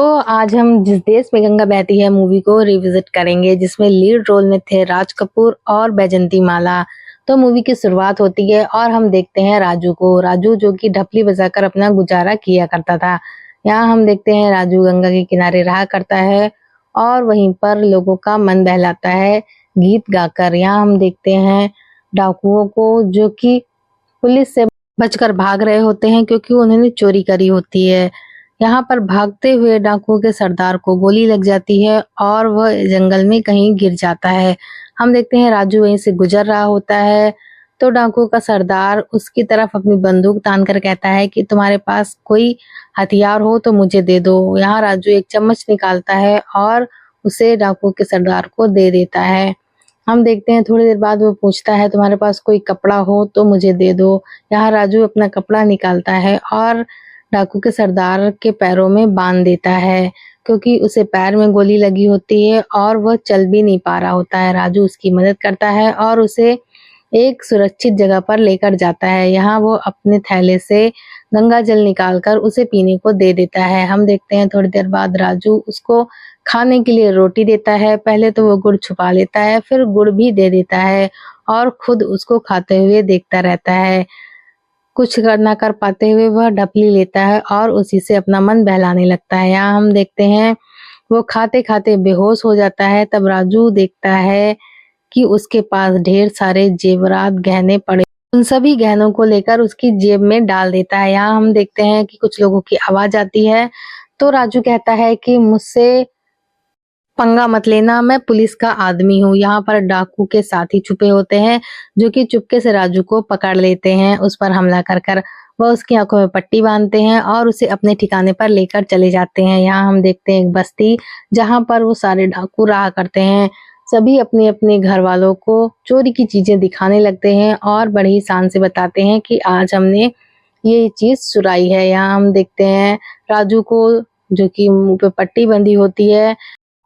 तो आज हम जिस देश में गंगा बहती है मूवी को रिविजिट करेंगे, जिसमें लीड रोल में थे राज कपूर और बैजंती माला। तो मूवी की शुरुआत होती है और हम देखते हैं राजू को। राजू जो कि ढपली बजाकर अपना गुजारा किया करता था। यहाँ हम देखते हैं राजू गंगा के किनारे रहा करता है और वहीं पर लोगों का मन बहलाता है गीत गाकर। यहाँ हम देखते हैं डाकुओं को जो कि पुलिस से बचकर भाग रहे होते हैं क्योंकि उन्होंने चोरी करी होती है। यहाँ पर भागते हुए डाकुओं के सरदार को गोली लग जाती है और वह जंगल में कहीं गिर जाता है। हम देखते हैं राजू वहीं से गुजर रहा होता है तो डाकुओं का सरदार उसकी तरफ अपनी बंदूक तान कर कहता है कि तुम्हारे पास कोई हथियार हो तो मुझे दे दो। यहाँ राजू एक चम्मच निकालता है और उसे डाकुओं के सरदार को दे देता है। हम देखते हैं थोड़ी देर बाद वो पूछता है तुम्हारे पास कोई कपड़ा हो तो मुझे दे दो। यहाँ राजू अपना कपड़ा निकालता है और डाकू के सरदार के पैरों में बांध देता है क्योंकि उसे पैर में गोली लगी होती है और वह चल भी नहीं पा रहा होता है। राजू उसकी मदद करता है और उसे एक सुरक्षित जगह पर लेकर जाता है। यहाँ वो अपने थैले से गंगा जल निकालकर उसे पीने को दे देता है। हम देखते हैं थोड़ी देर बाद राजू उसको खाने के लिए रोटी देता है। पहले तो वो गुड़ छुपा लेता है, फिर गुड़ भी दे देता है और खुद उसको खाते हुए देखता रहता है। कुछ ना कर पाते हुए वह ढपली लेता है और उसी से अपना मन बहलाने लगता है। यहाँ हम देखते हैं वो खाते खाते बेहोश हो जाता है। तब राजू देखता है कि उसके पास ढेर सारे जेवरात गहने पड़े। उन सभी गहनों को लेकर उसकी जेब में डाल देता है। यहाँ हम देखते हैं कि कुछ लोगों की आवाज आती है तो राजू कहता है कि मुझसे पंगा मत लेना, मैं पुलिस का आदमी हूँ। यहाँ पर डाकू के साथी छुपे होते हैं जो कि चुपके से राजू को पकड़ लेते हैं। उस पर हमला कर कर वह उसकी आंखों में पट्टी बांधते हैं और उसे अपने ठिकाने पर लेकर चले जाते हैं। यहाँ हम देखते हैं एक बस्ती जहाँ पर वो सारे डाकू रहा करते हैं। सभी अपने अपने घर वालों को चोरी की चीजें दिखाने लगते हैं और बड़ी ही शान से बताते हैं कि आज हमने ये चीज चुराई है। यहाँ हम देखते हैं राजू को जो कि मुंह पे पट्टी बंधी होती है।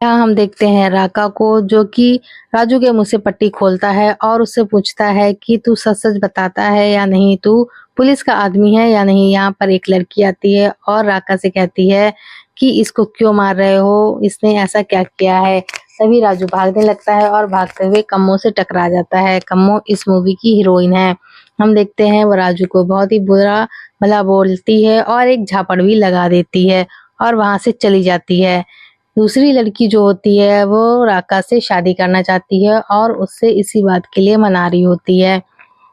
यहाँ हम देखते हैं राका को जो कि राजू के मुंह से पट्टी खोलता है और उससे पूछता है कि तू सच सच बताता है या नहीं, तू पुलिस का आदमी है या नहीं। यहाँ पर एक लड़की आती है और राका से कहती है कि इसको क्यों मार रहे हो, इसने ऐसा क्या किया है। तभी राजू भागने लगता है और भागते हुए कम्मो से टकरा जाता है। कम्मो इस मूवी की हीरोइन है। हम देखते हैं वो राजू को बहुत ही बुरा भला बोलती है और एक झापड़ भी लगा देती है और वहां से चली जाती है। दूसरी लड़की जो होती है वो राका से शादी करना चाहती है और उससे इसी बात के लिए मना रही होती है।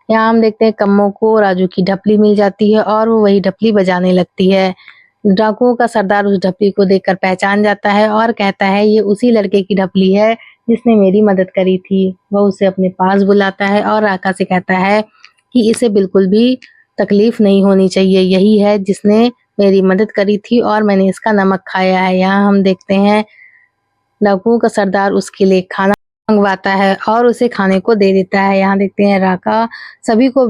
यहाँ हम देखते हैं कम्मो को राजू की ढपली मिल जाती है और वो वही ढपली बजाने लगती है। डाकुओं का सरदार उस ढपली को देखकर पहचान जाता है और कहता है ये उसी लड़के की ढपली है जिसने मेरी मदद करी थी। वह उसे अपने पास बुलाता है और राका से कहता है कि इसे बिल्कुल भी तकलीफ नहीं होनी चाहिए, यही है जिसने मेरी मदद करी थी और मैंने इसका नमक खाया है। यहाँ हम देखते हैं डाकुओं का सरदार उसके लिए खाना मंगवाता है और उसे खाने को दे देता है। यहाँ देखते हैं राका सभी को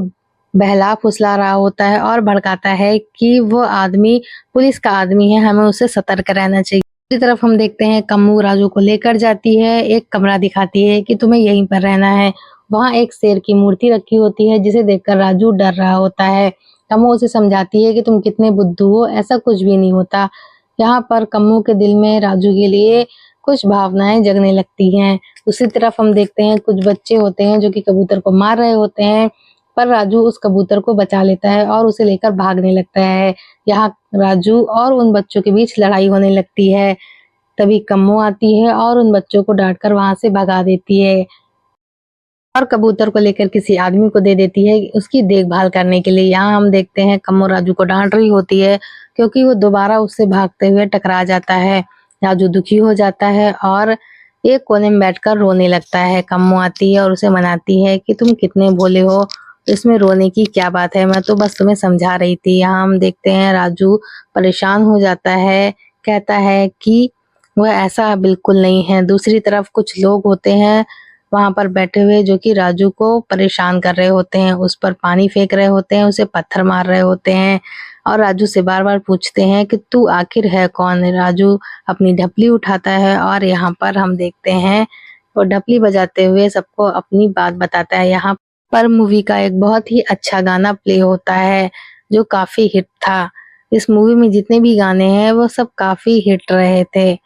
बहला फुसला रहा होता है और भड़काता है कि वो आदमी पुलिस का आदमी है, हमें उससे सतर्क रहना चाहिए। दूसरी तरफ हम देखते हैं कम्मू राजू को लेकर जाती है, एक कमरा दिखाती है कि तुम्हें यहीं पर रहना है। वहाँ एक शेर की मूर्ति रखी होती है जिसे देखकर राजू डर रहा होता है। कम्मू उसे समझाती है कि तुम कितने बुद्धू हो, ऐसा कुछ भी नहीं होता। यहाँ पर कम्मू के दिल में राजू के लिए कुछ भावनाएं जगने लगती हैं। दूसरी तरफ हम देखते हैं कुछ बच्चे होते हैं जो कि कबूतर को मार रहे होते हैं, पर राजू उस कबूतर को बचा लेता है और उसे लेकर भागने लगता है। यहाँ राजू और उन बच्चों के बीच लड़ाई होने लगती है। तभी कम्मो आती है और उन बच्चों को डांटकर वहां से भगा देती है और कबूतर को लेकर किसी आदमी को दे देती है उसकी देखभाल करने के लिए। यहाँ हम देखते हैं कम्मो राजू को डांट रही होती है क्योंकि वो दोबारा उससे भागते हुए टकरा जाता है। राजू दुखी हो जाता है और एक कोने में बैठकर रोने लगता है। कम्मो आती है और उसे मनाती है कि तुम कितने भोले हो, इसमें रोने की क्या बात है, मैं तो बस तुम्हें समझा रही थी। यहाँ हम देखते हैं राजू परेशान हो जाता है, कहता है कि वह ऐसा बिल्कुल नहीं है। दूसरी तरफ कुछ लोग होते हैं वहां पर बैठे हुए जो कि राजू को परेशान कर रहे होते हैं, उस पर पानी फेंक रहे होते हैं, उसे पत्थर मार रहे होते हैं और राजू से बार बार पूछते हैं कि तू आखिर है कौन। राजू अपनी ढपली उठाता है और यहाँ पर हम देखते हैं वो ढपली बजाते हुए सबको अपनी बात बताता है। यहाँ पर मूवी का एक बहुत ही अच्छा गाना प्ले होता है जो काफी हिट था। इस मूवी में जितने भी गाने हैं वो सब काफ़ी हिट रहे थे।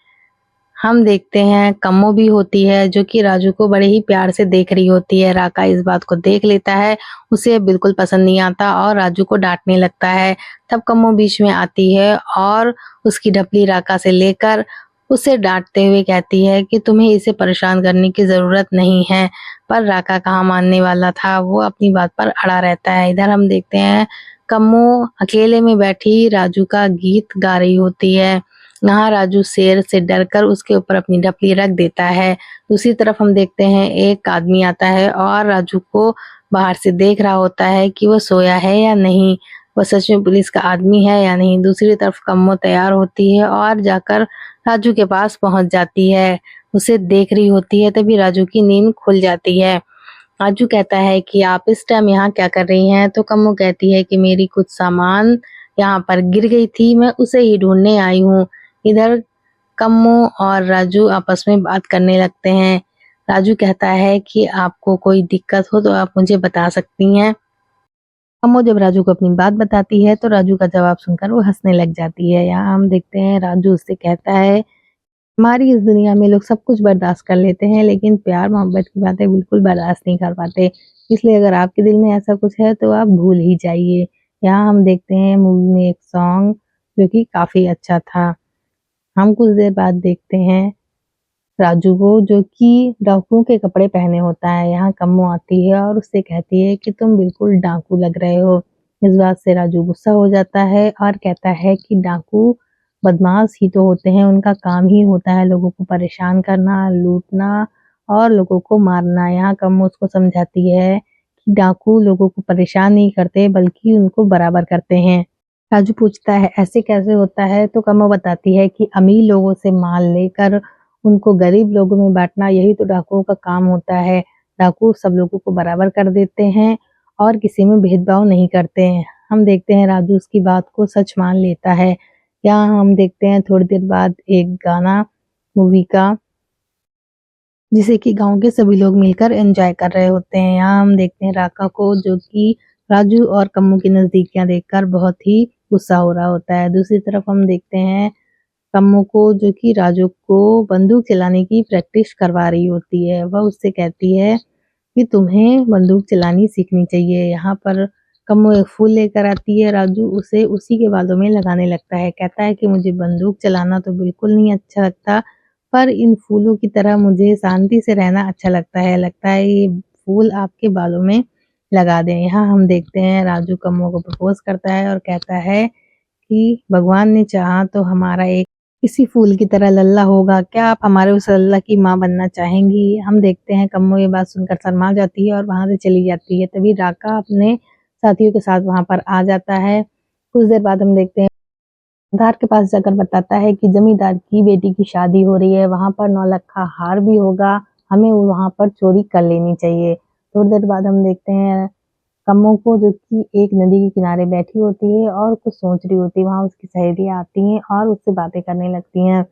हम देखते हैं कम्मो भी होती है जो कि राजू को बड़े ही प्यार से देख रही होती है। राका इस बात को देख लेता है, उसे बिल्कुल पसंद नहीं आता और राजू को डाँटने लगता है। तब कम्मो बीच में आती है और उसकी ढपली राका से लेकर उसे डाँटते हुए कहती है कि तुम्हें इसे परेशान करने की ज़रूरत नहीं है। पर राका कहाँ मानने वाला था, वो अपनी बात पर अड़ा रहता है। इधर हम देखते हैं कम्मो अकेले में बैठी राजू का गीत गा रही होती है। यहाँ राजू शेर से डरकर उसके ऊपर अपनी ढपली रख देता है। दूसरी तरफ हम देखते हैं एक आदमी आता है और राजू को बाहर से देख रहा होता है कि वो सोया है या नहीं, वो सच में पुलिस का आदमी है या नहीं। दूसरी तरफ कम्मो तैयार होती है और जाकर राजू के पास पहुंच जाती है। उसे देख रही होती है, तभी राजू की नींद खुल जाती है। राजू कहता है कि आप इस टाइम यहाँ क्या कर रही हैं? तो कम्मो कहती है कि मेरी कुछ सामान यहाँ पर गिर गई थी, मैं उसे ही ढूंढने आई हूँ। इधर कम्मो और राजू आपस में बात करने लगते हैं। राजू कहता है कि आपको कोई दिक्कत हो तो आप मुझे बता सकती हैं। कम्मो जब राजू को अपनी बात बताती है तो राजू का जवाब सुनकर वो हंसने लग जाती है। यहाँ हम देखते हैं राजू उससे कहता है, हमारी इस दुनिया में लोग सब कुछ बर्दाश्त कर लेते हैं लेकिन प्यार मोहब्बत की बातें बिल्कुल बर्दाश्त नहीं कर पाते। इसलिए अगर आपके दिल में ऐसा कुछ है तो आप भूल ही जाइए। यहाँ हम देखते हैं मूवी में एक सॉन्ग जो कि काफ़ी अच्छा था। हम कुछ देर बाद देखते हैं राजू को जो कि डाकुओं के कपड़े पहने होता है। यहाँ कम्मो आती है और उससे कहती है कि तुम बिल्कुल डाकू लग रहे हो। इस बात से राजू गुस्सा हो जाता है और कहता है कि डाकू बदमाश ही तो होते हैं, उनका काम ही होता है लोगों को परेशान करना, लूटना और लोगों को मारना। यहाँ कम्मो उसको समझाती है कि डाकू लोगों को परेशान नहीं करते बल्कि उनको बराबर करते हैं। राजू पूछता है ऐसे कैसे होता है? तो कम्मो बताती है कि अमीर लोगों से माल लेकर उनको गरीब लोगों में बांटना यही तो डाकुओं का काम होता है। डाकू सब लोगों को बराबर कर देते हैं और किसी में भेदभाव नहीं करते हैं। हम देखते हैं राजू उसकी बात को सच मान लेता है। यहाँ हम देखते हैं थोड़ी देर बाद एक गाना मूवी का, जिसे कि गांव के सभी लोग मिलकर एंजॉय कर रहे होते हैं। यहाँ हम देखते हैं राका को जो कि राजू और कम्मो की नजदीकियां देखकर बहुत ही गुस्सा हो रहा होता है। दूसरी तरफ हम देखते हैं कम्मो को जो कि राजू को बंदूक चलाने की प्रैक्टिस करवा रही होती है। वह उससे कहती है कि तुम्हें बंदूक चलानी सीखनी चाहिए। यहाँ पर कम्मो एक फूल लेकर आती है, राजू उसे उसी के बालों में लगाने लगता है। कहता है कि मुझे बंदूक चलाना तो बिल्कुल नहीं अच्छा लगता, पर इन फूलों की तरह मुझे शांति से रहना अच्छा लगता है। लगता है ये फूल आपके बालों में लगा दें। यहाँ हम देखते हैं राजू कम्मो को प्रपोज करता है और कहता है कि भगवान ने चाहा तो हमारा एक इसी फूल की तरह लल्ला होगा, क्या आप हमारे उस लल्ला की माँ बनना चाहेंगी? हम देखते हैं कम्मो ये बात सुनकर शर्मा जाती है और वहां से चली जाती है। तभी राका अपने साथियों के साथ वहां पर आ जाता है। कुछ देर बाद हम देखते हैं जमींदार के पास जाकर बताता है कि जमींदार की बेटी की शादी हो रही है, वहां पर 9 लाख का हार भी होगा, हमें वहां पर चोरी कर लेनी चाहिए। थोड़ी देर बाद हम देखते हैं कम्मो को जो कि एक नदी के किनारे बैठी होती है और कुछ सोच रही होती है। वहां उसकी सहेलियां आती हैं और उससे बातें करने लगती हैं।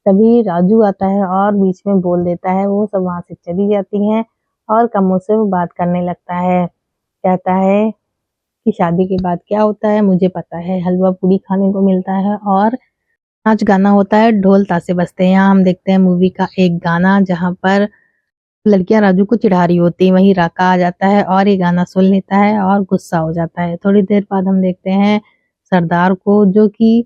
तभी राजू आता है और बीच में बोल देता है, वो सब वहां से चली जाती हैं और कम्मो से वो बात करने लगता है। कहता है कि शादी के बाद क्या होता है मुझे पता है, हलवा पूड़ी खाने को मिलता है और नाच गाना होता है, ढोल ताशे बजते हैं। यहाँ हम देखते हैं मूवी का एक गाना जहाँ पर लड़कियां राजू को चिढ़ा रही होती है, वहीं राका आ जाता है और ये गाना सुन लेता है और गुस्सा हो जाता है। थोड़ी देर बाद हम देखते हैं सरदार को जो कि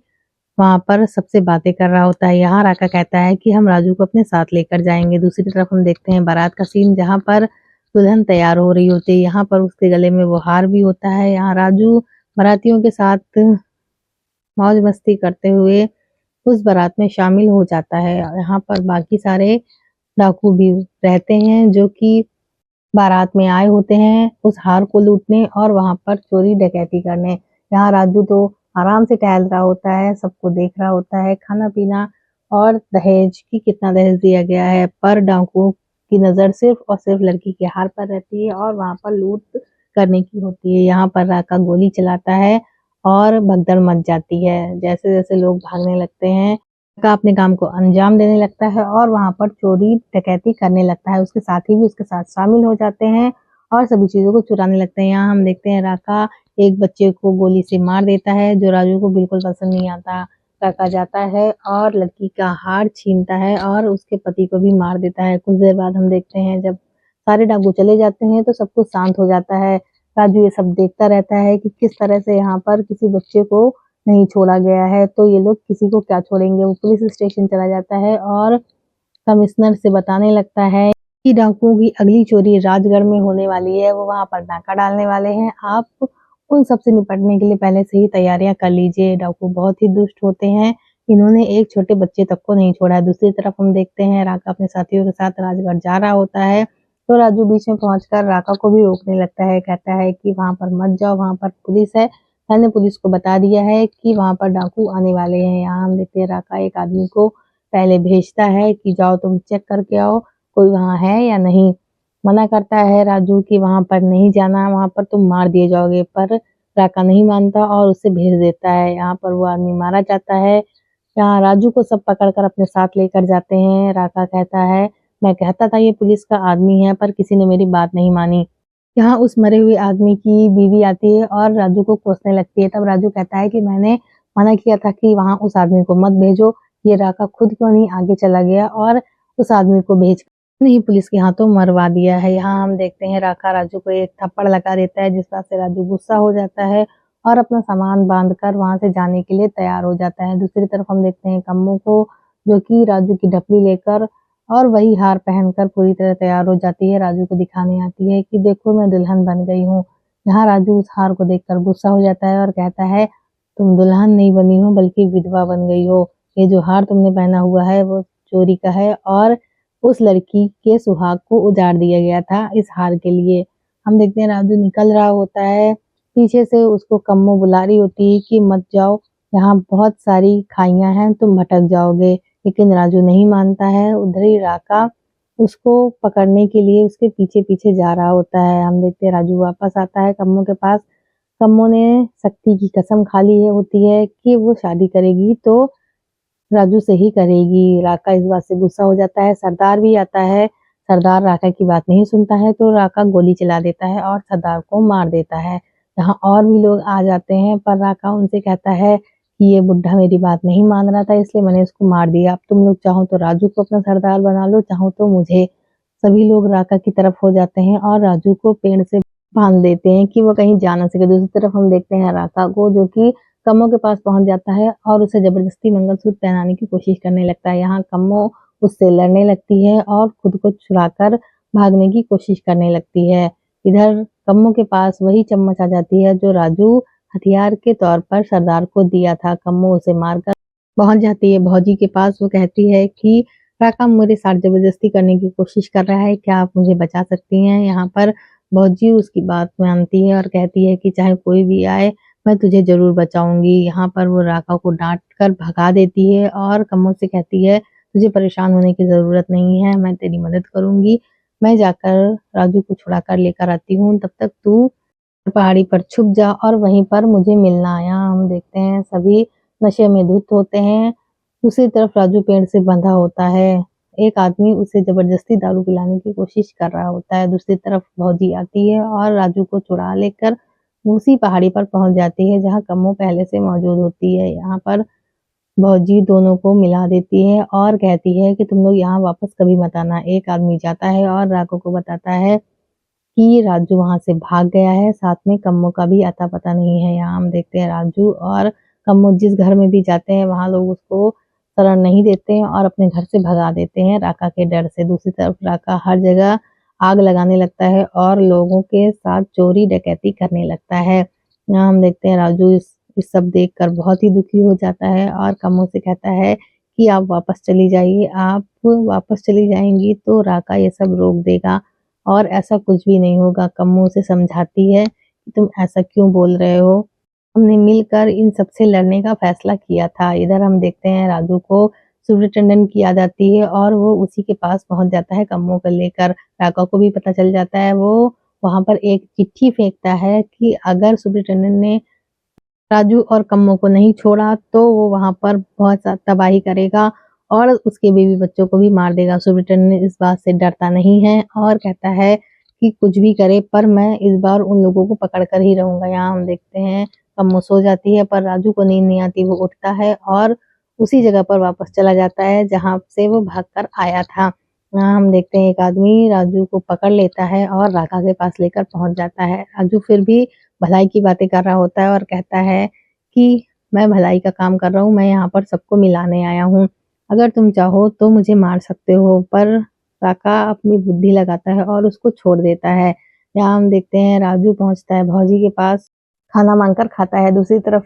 वहां पर सबसे बातें कर रहा होता है। यहाँ राका कहता है कि हम राजू को अपने साथ लेकर जाएंगे। दूसरी तरफ हम देखते हैं बारात का सीन जहाँ पर दुल्हन तैयार हो रही होती है। यहाँ पर उसके गले में वो हार भी होता है। यहाँ राजू बारातियों के साथ मौज मस्ती करते हुए उस बारात में शामिल हो जाता है। यहाँ पर बाकी सारे डाकू भी रहते हैं जो कि बारात में आए होते हैं उस हार को लूटने और वहां पर चोरी डकैती करने। यहाँ राजू तो आराम से टहल रहा होता है, सबको देख रहा होता है, खाना पीना और दहेज की कितना दहेज दिया गया है, पर डाकुओं की नजर सिर्फ और सिर्फ लड़की के हार पर रहती है और वहां पर लूट करने की होती है। यहाँ पर राका गोली चलाता है और भगदड़ मच जाती है। जैसे जैसे लोग भागने लगते हैं का अपने काम को अंजाम देने लगता है और वहां पर चोरी डकैती करने लगता है। उसके साथी भी उसके साथ शामिल हो जाते हैं और सभी चीजों को चुराने लगते हैं। यहाँ हम देखते हैं राका एक बच्चे को गोली से मार देता है, जो राजू को बिल्कुल पसंद नहीं आता। राका जाता है और लड़की का हार छीनता है और उसके पति को भी मार देता है। कुछ देर बाद हम देखते हैं जब सारे डाकू चले जाते हैं तो सब कुछ शांत हो जाता है। राजू ये सब देखता रहता है कि किस तरह से यहाँ पर किसी बच्चे को नहीं छोड़ा गया है, तो ये लोग किसी को क्या छोड़ेंगे। वो पुलिस स्टेशन चला जाता है और कमिश्नर से बताने लगता है कि डाकुओं की अगली चोरी राजगढ़ में होने वाली है, वो वहां पर डाका डालने वाले हैं। आप उन सब से निपटने के लिए पहले से ही तैयारियां कर लीजिए। डाकू बहुत ही दुष्ट होते हैं, इन्होंने एक छोटे बच्चे तक को नहीं छोड़ा है। दूसरी तरफ हम देखते हैं राका अपने साथियों के साथ राजगढ़ जा रहा होता है, तो राजू बीच में पहुंचकर राका को भी रोकने लगता है। कहता है कि वहां पर मत जाओ, वहां पर पुलिस है, मैंने पुलिस को बता दिया है कि वहां पर डाकू आने वाले हैं। यहाँ हम देखते हैं राका एक आदमी को पहले भेजता है कि जाओ तुम चेक करके आओ कोई वहां है या नहीं। मना करता है राजू कि वहां पर नहीं जाना, वहां पर तुम मार दिए जाओगे, पर राका नहीं मानता और उसे भेज देता है। यहाँ पर वो आदमी मारा जाता है। यहाँ राजू को सब पकड़कर अपने साथ लेकर जाते हैं। राका कहता है मैं कहता था ये पुलिस का आदमी है, पर किसी ने मेरी बात नहीं मानी। यहाँ उस मरे हुए आदमी की बीवी आती है और राजू को कोसने लगती है। तब राजू कहता है कि मैंने मना किया था कि वहां उस आदमी को मत भेजो, ये राका खुद क्यों नहीं आगे चला गया और उस आदमी को भेज नहीं पुलिस के हाथों मरवा दिया है। यहाँ हम देखते हैं राका राजू को एक थप्पड़ लगा देता है, जिस बात से राजू गुस्सा हो जाता है और अपना सामान बांधकर वहां से जाने के लिए तैयार हो जाता है। दूसरी तरफ हम देखते हैं कम्मो को, जो कि राजू की ढपली लेकर और वही हार पहनकर पूरी तरह तैयार हो जाती है। राजू को दिखाने आती है कि देखो मैं दुल्हन बन गई हूँ। यहाँ राजू उस हार को देखकर गुस्सा हो जाता है और कहता है तुम दुल्हन नहीं बनी हो बल्कि विधवा बन गई हो। ये जो हार तुमने पहना हुआ है वो चोरी का है और उस लड़की के सुहाग को उजाड़ दिया गया था इस हार के लिए। हम देखते हैं राजू निकल रहा होता है, पीछे से उसको कम्मो बुला रही होती है कि मत जाओ, यहाँ बहुत सारी खाइयां हैं, तुम भटक जाओगे। लेकिन राजू नहीं मानता है। उधर ही राका उसको पकड़ने के लिए उसके पीछे पीछे जा रहा होता है। हम देखते हैं राजू वापस आता है कम्मो के पास। कम्मो ने शक्ति की कसम खा ली है होती है कि वो शादी करेगी तो राजू से ही करेगी। राका इस बात से गुस्सा हो जाता है। सरदार भी आता है, सरदार राका की बात नहीं सुनता है, तो राका गोली चला देता है और सरदार को मार देता है। यहाँ और भी लोग आ जाते हैं, पर राका उनसे कहता है कि ये बुढ़ा मेरी बात नहीं मान रहा था, इसलिए मैंने इसको मार दिया। अब तुम लोग चाहो तो राजू को अपना सरदार बना लो, चाहो तो मुझे। सभी लोग राका की तरफ हो जाते हैं और राजू को पेड़ से बांध देते हैं कि वो कहीं जा ना सके। दूसरी तरफ हम देखते हैं राका को, जो कि कम्मो के पास पहुंच जाता है और उसे जबरदस्ती मंगलसूत्र पहनाने की कोशिश करने लगता है। यहाँ कम्मो उससे लड़ने लगती है और खुद को छुड़ाकर भागने की कोशिश करने लगती है। इधर कम्मो के पास वही चम्मच आ जाती है जो राजू हथियार के तौर पर सरदार को दिया था। कम्मो उसे मारकर पहुंच जाती है भौजी के पास। वो कहती है कि राका मेरे साथ जबरदस्ती करने की कोशिश कर रहा है, क्या आप मुझे बचा सकती हैं। यहाँ पर भौजी उसकी बात मानती है और कहती है कि चाहे कोई भी आए मैं तुझे जरूर बचाऊंगी। यहाँ पर वो राका को डांट कर भगा देती है और कम्मो से कहती है तुझे परेशान होने की जरूरत नहीं है, मैं तेरी मदद करूंगी। मैं जाकर राजू को छुड़ा कर लेकर आती हूँ, तब तक तू पहाड़ी पर छुप जा और वहीं पर मुझे मिलना। यहाँ हम देखते हैं सभी नशे में धुत होते हैं। दूसरी तरफ राजू पेड़ से बंधा होता है, एक आदमी उसे जबरदस्ती दारू पिलाने की कोशिश कर रहा होता है। दूसरी तरफ भौजी आती है और राजू को छुड़ा लेकर उसी पहाड़ी पर पहुंच जाती है जहां कम्मो पहले से मौजूद होती है। यहाँ पर भौजी दोनों को मिला देती है और कहती है कि तुम लोग यहाँ वापस कभी मत आना। एक आदमी जाता है और राको को बताता है कि राजू वहां से भाग गया है, साथ में कम्मो का भी अता पता नहीं है। यहाँ हम देखते हैं राजू और कम्मो जिस घर में भी जाते हैं वहां लोग उसको शरण नहीं देते हैं और अपने घर से भगा देते हैं राका के डर से। दूसरी तरफ राका हर जगह आग लगाने लगता है और लोगों के साथ चोरी डकैती करने लगता है। यहाँ हम देखते हैं राजू इस सब देखकर बहुत ही दुखी हो जाता है और कम्मो से कहता है कि आप वापस चली जाइए, आप वापस चली जाएंगी तो राका ये सब रोक देगा और ऐसा कुछ भी नहीं होगा। कम्मो से समझाती है कि तुम ऐसा क्यों बोल रहे हो, हमने मिलकर इन सबसे लड़ने का फैसला किया था। इधर हम देखते हैं राजू को सुपरिटेंडेंट की याद आती है और वो उसी के पास पहुंच जाता है कम्मो को लेकर। राका को भी पता चल जाता है, वो वहां पर एक चिट्ठी फेंकता है कि अगर सुपरिटेंडेंट ने राजू और कम्मो को नहीं छोड़ा तो वो वहां पर बहुत तबाही करेगा और उसके बीवी बच्चों को भी मार देगा। सुपरिटेंडेंट इस बात से डरता नहीं है और कहता है कि कुछ भी करे पर मैं इस बार उन लोगों को पकड़ कर ही रहूंगा। यहाँ हम देखते हैं कम्मो सो जाती है पर राजू को नींद नहीं आती। वो उठता है और उसी जगह पर वापस चला जाता है जहाँ से वो भागकर आया था। यहाँ हम देखते हैं एक आदमी राजू को पकड़ लेता है और राका के पास लेकर पहुंच जाता है। राजू फिर भी भलाई की बातें कर रहा होता है और कहता है कि मैं भलाई का काम कर रहा हूँ, मैं यहाँ पर सबको मिलाने आया हूँ, अगर तुम चाहो तो मुझे मार सकते हो। पर राका अपनी बुद्धि लगाता है और उसको छोड़ देता है। यहाँ हम देखते हैं राजू पहुंचता है भौजी के पास, खाना मांगकर खाता है। दूसरी तरफ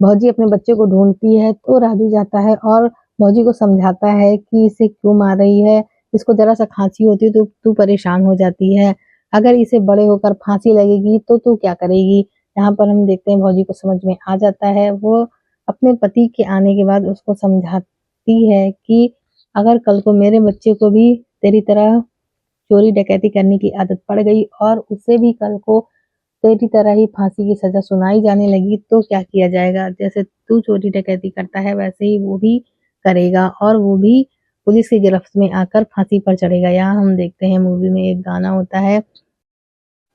भौजी अपने बच्चे को ढूंढती है तो राजू जाता है और भौजी को समझाता है कि इसे क्यों मार रही है, इसको जरा सा खांसी होती है तो तू परेशान हो जाती है, अगर इसे बड़े होकर फांसी लगेगी तो तू क्या करेगी। यहाँ पर हम देखते हैं भौजी को समझ में आ जाता है। वो अपने पति के आने के बाद उसको समझाती है कि अगर कल को मेरे बच्चे को भी तेरी तरह चोरी डकैती करने की आदत पड़ गई और उसे भी कल को तेरी तरह ही फांसी की सजा सुनाई जाने लगी तो क्या किया जाएगा। जैसे तू चोरी डकैती करता है वैसे ही वो भी करेगा और वो भी पुलिस की गिरफ्त में आकर फांसी पर चढ़ेगा। यहाँ हम देखते हैं मूवी में एक गाना होता है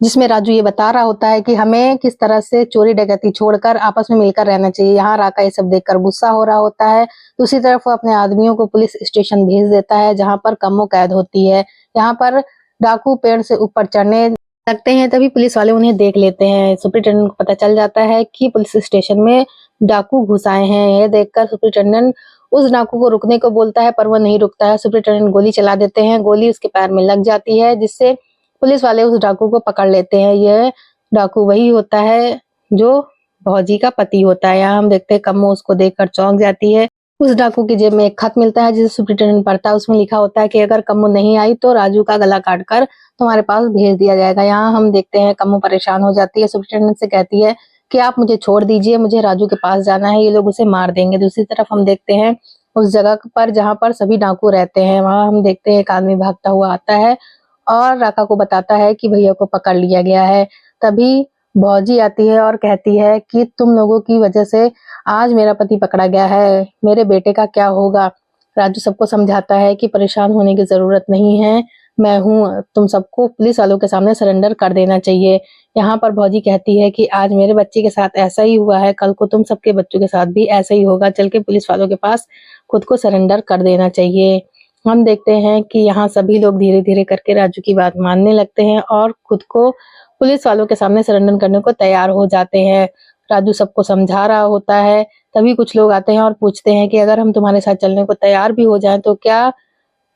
जिसमें राजू ये बता रहा होता है कि हमें किस तरह से चोरी डकैती छोड़कर आपस में मिलकर रहना चाहिए। यहाँ राका ये सब देखकर गुस्सा हो रहा होता है। दूसरी तरफ वो अपने आदमियों को पुलिस स्टेशन भेज देता है जहाँ पर कम्मो कैद होती है। यहाँ पर डाकू पेड़ से ऊपर चढ़ने लगते हैं तभी पुलिस वाले उन्हें देख लेते हैं। सुपरिटेंडेंट को पता चल जाता है कि पुलिस स्टेशन में डाकू घुस आए हैं। यह देखकर सुपरिटेंडेंट उस डाकू को रुकने को बोलता है पर वो नहीं रुकता है। सुपरिटेंडेंट गोली चला देते हैं, गोली उसके पैर में लग जाती है जिससे पुलिस वाले उस डाकू को पकड़ लेते हैं। यह डाकू वही होता है जो भौजी का पति होता है। यहाँ हम देखते हैं कम्मो उसको देखकर चौंक जाती है। उस डाकू की जेब में एक खत मिलता है जिसे सुपरिटेंडेंट पढ़ता है। उसमें लिखा होता है कि अगर कम्मो नहीं आई तो राजू का गला काटकर तुम्हारे पास भेज दिया जाएगा। यहाँ हम देखते हैं कम्मो परेशान हो जाती है, सुपरिटेंडेंट से कहती है कि आप मुझे छोड़ दीजिए, मुझे राजू के पास जाना है, ये लोग उसे मार देंगे। दूसरी तरफ हम देखते हैं उस जगह पर जहाँ पर सभी डाकू रहते हैं वहां हम देखते हैं एक आदमी भागता हुआ आता है और राका को बताता है कि भैया को पकड़ लिया गया है। तभी भौजी आती है और कहती है कि तुम लोगों की वजह से आज मेरा पति पकड़ा गया है, मेरे बेटे का क्या होगा। राजू सबको समझाता है कि परेशान होने की जरूरत नहीं है, मैं हूँ, तुम सबको पुलिस वालों के सामने सरेंडर कर देना चाहिए। यहाँ पर भौजी कहती है कि आज मेरे बच्चे के साथ ऐसा ही हुआ है, कल को तुम सबके बच्चों के साथ भी ऐसा ही होगा, चल के पुलिस वालों के पास खुद को सरेंडर कर देना चाहिए। हम देखते हैं कि यहाँ सभी लोग धीरे धीरे करके राजू की बात मानने लगते हैं और खुद को पुलिस वालों के सामने सरेंडर करने को तैयार हो जाते हैं। राजू सबको समझा रहा होता है तभी कुछ लोग आते हैं और पूछते हैं कि अगर हम तुम्हारे साथ चलने को तैयार भी हो जाएं तो क्या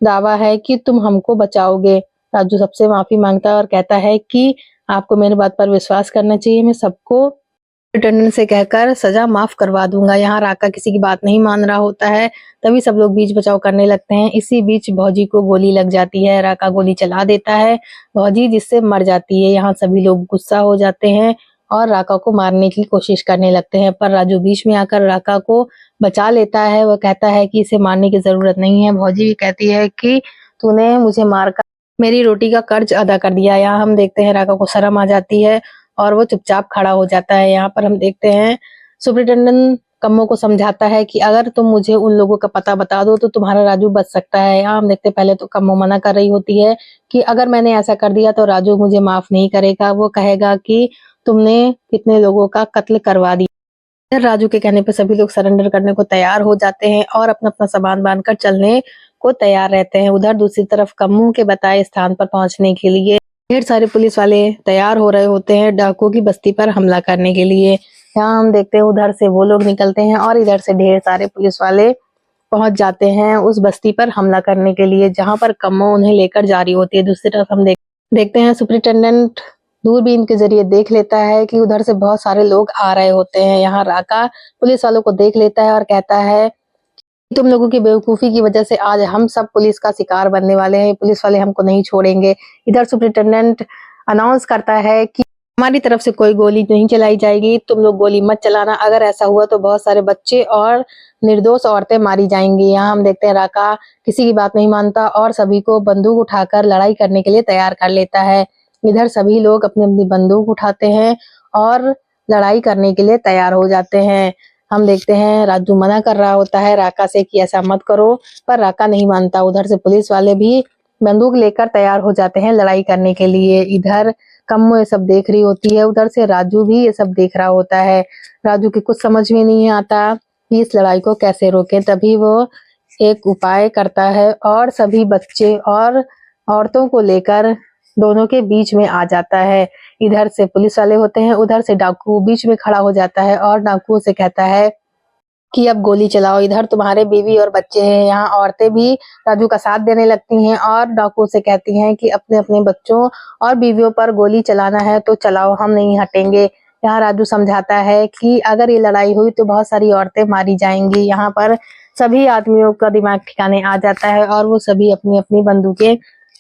दावा है कि तुम हमको बचाओगे। राजू सबसे माफी मांगता है और कहता है कि आपको मेरी बात पर विश्वास करना चाहिए, मैं सबको सुपरिटेंडेंट से कहकर सजा माफ करवा दूंगा। यहाँ राका किसी की बात नहीं मान रहा होता है तभी सब लोग बीच बचाव करने लगते हैं। इसी बीच भौजी को गोली लग जाती है, राका गोली चला देता है भौजी जिससे मर जाती है। यहाँ सभी लोग गुस्सा हो जाते हैं और राका को मारने की कोशिश करने लगते हैं पर राजू बीच में आकर राका को बचा लेता है। वह कहता है कि इसे मारने की जरूरत नहीं है। भौजी भी कहती है कि तूने मुझे मारकर मेरी रोटी का कर्ज अदा कर दिया। यहाँ हम देखते हैं राका को शर्म आ जाती है और वो चुपचाप खड़ा हो जाता है। यहाँ पर हम देखते हैं सुपरिटेंडेंट कम्मो को समझाता है कि अगर तुम मुझे उन लोगों का पता बता दो तो तुम्हारा राजू बच सकता है। यहाँ हम देखते पहले तो कम्मो मना कर रही होती है कि अगर मैंने ऐसा कर दिया तो राजू मुझे माफ नहीं करेगा, वो कहेगा कि तुमने कितने लोगों का कत्ल करवा दिया। राजू के कहने पर सभी लोग सरेंडर करने को तैयार हो जाते हैं और अपना अपना सामान बांधकर चलने को तैयार रहते हैं। उधर दूसरी तरफ कम्मो के बताए स्थान पर पहुंचने के लिए ढेर सारे पुलिस वाले तैयार हो रहे होते हैं डाकुओं की बस्ती पर हमला करने के लिए। यहाँ हम देखते हैं उधर से वो लोग निकलते हैं और इधर से ढेर सारे पुलिस वाले पहुंच जाते हैं उस बस्ती पर हमला करने के लिए जहां पर कम्मो उन्हें लेकर जा रही होती है। दूसरी तरफ हम देखते हैं सुपरिटेंडेंट दूरबीन के जरिए देख लेता है कि उधर से बहुत सारे लोग आ रहे होते हैं। यहाँ राका पुलिस वालों को देख लेता है और कहता है तुम लोगों की बेवकूफी की वजह से आज हम सब पुलिस का शिकार बनने वाले हैं, पुलिस वाले हमको नहीं छोड़ेंगे। इधर सुपरिटेंडेंट अनाउंस करता है कि हमारी तरफ से कोई गोली नहीं चलाई जाएगी, तुम लोग गोली मत चलाना, अगर ऐसा हुआ तो बहुत सारे बच्चे और निर्दोष औरतें मारी जाएंगी। यहाँ हम देखते हैं राका किसी की बात नहीं मानता और सभी को बंदूक उठाकर लड़ाई करने के लिए तैयार कर लेता है। इधर सभी लोग अपनी अपनी बंदूक उठाते हैं और लड़ाई करने के लिए तैयार हो जाते हैं। हम देखते हैं राजू मना कर रहा होता है राका से कि ऐसा मत करो पर राका नहीं मानता। उधर से पुलिस वाले भी बंदूक लेकर तैयार हो जाते हैं लड़ाई करने के लिए। इधर कम्मो ये सब देख रही होती है, उधर से राजू भी ये सब देख रहा होता है। राजू की कुछ समझ में नहीं आता कि इस लड़ाई को कैसे रोके। तभी वो एक उपाय करता है और सभी बच्चे और औरतों को लेकर दोनों के बीच में आ जाता है। इधर से पुलिस वाले होते हैं, उधर से डाकू बीच में खड़ा हो जाता है और डाकुओं से कहता है कि अब गोली चलाओ। इधर तुम्हारे बीवी और बच्चे हैं। यहाँ औरतें भी राजू का साथ देने लगती हैं और डाकुओं से कहती हैं कि अपने अपने बच्चों और बीवियों पर गोली चलाना है तो चलाओ, हम नहीं हटेंगे। यहाँ राजू समझाता है कि अगर ये लड़ाई हुई तो बहुत सारी औरतें मारी जाएंगी। यहाँ पर सभी आदमियों का दिमाग ठिकाने आ जाता है और वो सभी अपनी अपनी बंदूकें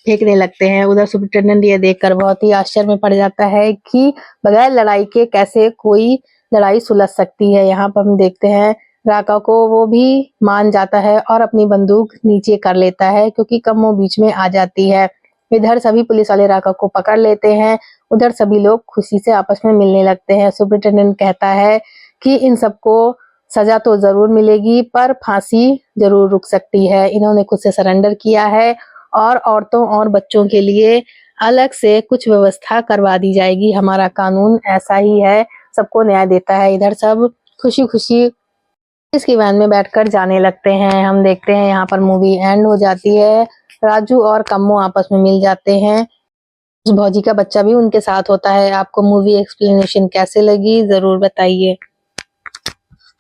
फेंकने लगते हैं। उधर सुपरिटेंडेंट ये देखकर बहुत ही आश्चर्य में पड़ जाता है कि बगैर लड़ाई के कैसे कोई लड़ाई सुलझ सकती है। यहाँ पर हम देखते हैं राका को वो भी मान जाता है और अपनी बंदूक नीचे कर लेता है क्योंकि कम्मो बीच में आ जाती है। इधर सभी पुलिस वाले राका को पकड़ लेते हैं। उधर सभी लोग खुशी से आपस में मिलने लगते हैं। सुपरिटेंडेंट कहता है कि इन सबको सजा तो जरूर मिलेगी पर फांसी जरूर रुक सकती है। इन्होंने खुद से सरेंडर किया है और औरतों और बच्चों के लिए अलग से कुछ व्यवस्था करवा दी जाएगी। हमारा कानून ऐसा ही है, सबको न्याय देता है। इधर सब खुशी खुशी इसकी वैन में बैठकर जाने लगते हैं। हम देखते हैं यहाँ पर मूवी एंड हो जाती है। राजू और कम्मो आपस में मिल जाते हैं। उस भौजी का बच्चा भी उनके साथ होता है। आपको मूवी एक्सप्लेनेशन कैसे लगी जरूर बताइए।